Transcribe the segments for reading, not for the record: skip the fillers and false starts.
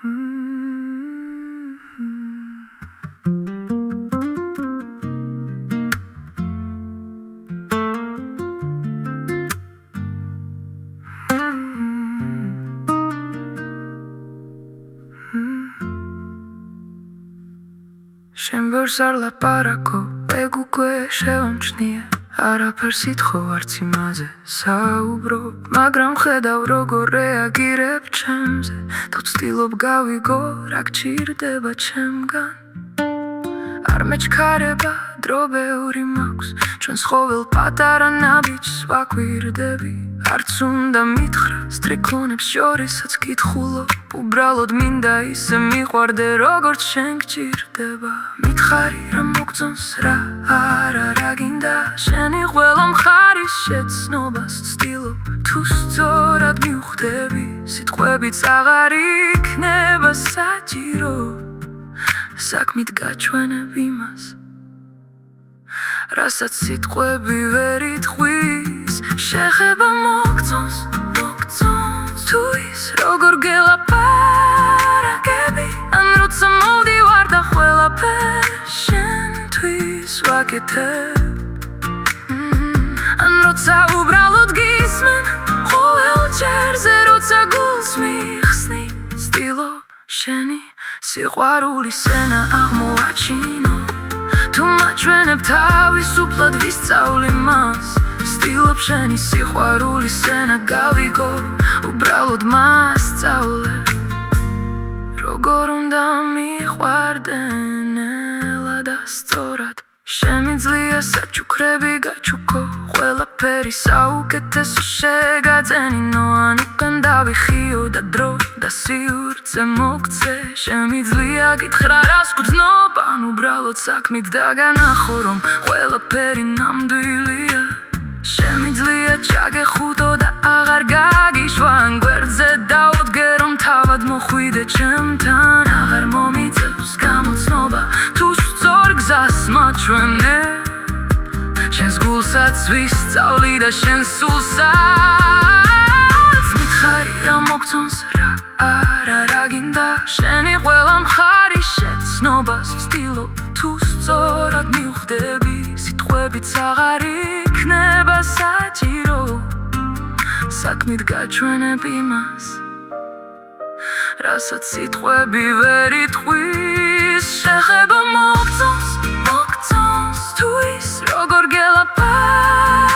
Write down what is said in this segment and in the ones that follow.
შენ ვერს არ ლაპარაკო, ეგ უკვე შევამჩნიე, არაფერს ითხოვ არც იმაზე საუბრობ, მაგრამ ხედავ როგორ რეაგირებ ჩემზე, თუ ვცდილობ გავიგო რა გჭირდება ჩემგან. არ მეჩქარება, დრო ბევრი მაქვს, ჩვენს ყოველ პატარა ნაბიჯს ვაკვირდები, არც უნდა მითხრა სტრიქონებს შორისაც კითხულობ, უბრალოდ მინდა ისე მიყვარდე როგორც შენ გჭირდება. მითხარი რა მოგწონს, რა არა, რა გინდა, შენი ყველა მხარის შეცნობას ვცდილობ, თუ სწორად მივხვდები, სიტყვებიც აღარ იქნება საჭირო, საქმით გაჩვენებ იმას, რასაც სიტყვები ვერ ითქვის. შეხება მოგწონს, თუ ის როგორ გელაპარაკები, ან როცა მოვდივარ და ყველაფერს შენთვის ვაკეთებ, ან როცა უბრალოდ გისმენ ყოველ ჯერზე, როცა გულს მიხსნი, ვცდილობ შენი სიყვარულის ენა აღმოვაჩინო, თუ მაჩვენებ თავისუფლად ვისწავლი მას, ვცდილობ შენი სიყვარულის ენა გავიგო, უბრალოდ მასწავლე, როგორ უნდა მიყვარდე ნელა და სწორად. შემიძლია საჩუქრები გაჩუქო, ყველაფერი საუკეთესო შეგაძენინო, ან უკან დავიხიო და დრო და სივრცე მოგცე. შემიძლია გითხრა რას გვძნობ, ან უბრალოდ საქმით დაგანახო, რომ ყველაფერი ნამდვილია. შემიძლია ჩაგეხუტო და აღარ გაგიშვა, ან გვერდზე დავდგე, რომ თავად მოხვიდე ჩემთან. აღარ მომიწევს გამოცნობა, თუ სწორ გზას მაჩვენე, შენს გულსაც ვისწავლი და შენს სულსაც. მითხარი რა მოგწონს, რა არა, რა გინდა, შენი ყველა მხარის შეცნობას ვცდილობ, თუ სწორად მივხვდები, სიტყვებიც აღარ იქნება საჭირო, საქმით გაჩვენებ იმას, რასაც სიტყვები ვერ ითქვის. შეხება მოგწონს, თუ ის როგორ გელაპარაკები,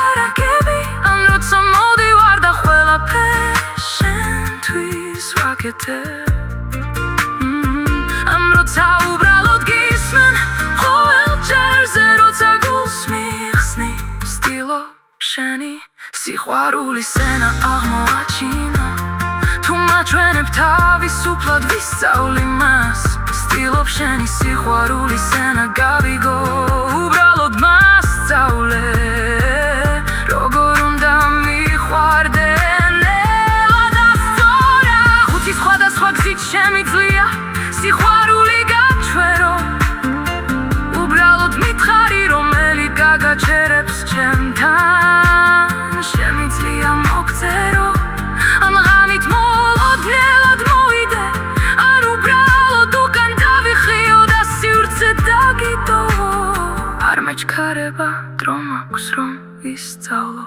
ან როცა მოვდივარ და ყველაფერს შენთვის ვაკეთებ, ან როცა უბრალოდ გისმენ ყოველ ჯერზე, როცა გულს მიხსნი, ვცდილობ შენი სიყვარულის ენა აღმოვაჩინო, თუ მაჩვენებ თავისუფლად ვისწავლი მას, ვცდილობ შენი სიყვარულის ენა გავიგო, უბრალოდ მასწავლე, როგორ უნდა მიყვარდე ნელა და სწორად. ხუთი სხვადასხვა გზით შემიძლია სიყვარული გაჩვერო, უბრალოდ მითხარი რომელი გაგაჩერებს ჩემთან. შემიძლია მოგწერო, ან ღამით მოლოდნელად მოვიდე, ან უბრალოდ უკან დავიხიო და სივრცე დაგიდო. არ მეჩქარება, დრო მაქვს რომ ვისწავლო,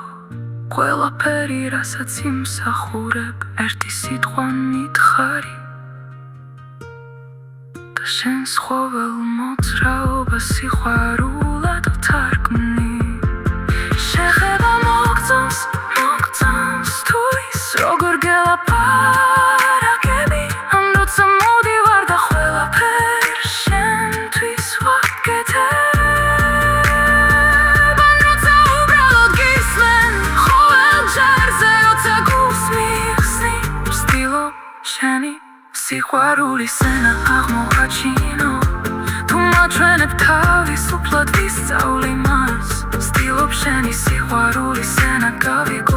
ყველაფერი რასაც იმსახურებ, ერთი სიტყვა მითხარი და შენს ყოველ მოძრაობას სიყვარულად ვთარგმნი. შეხება მოგწონს, თუ ის როგორ გელაპარაკები, ან როცა მოვდივარ და ყველაფერს შენთვის ვაკეთებ, ან როცა უბრალოდ გისმენ ყოველ ჯერზე, როცა გულს მიხსნი, ვცდილობ შენი სიყვარულის ენა აღმოვაჩინო, თუ მაჩვენებ თავისუფლად ვისწავლი მას, ვცდილობ შენი სიყვარულის ენა გავიგო.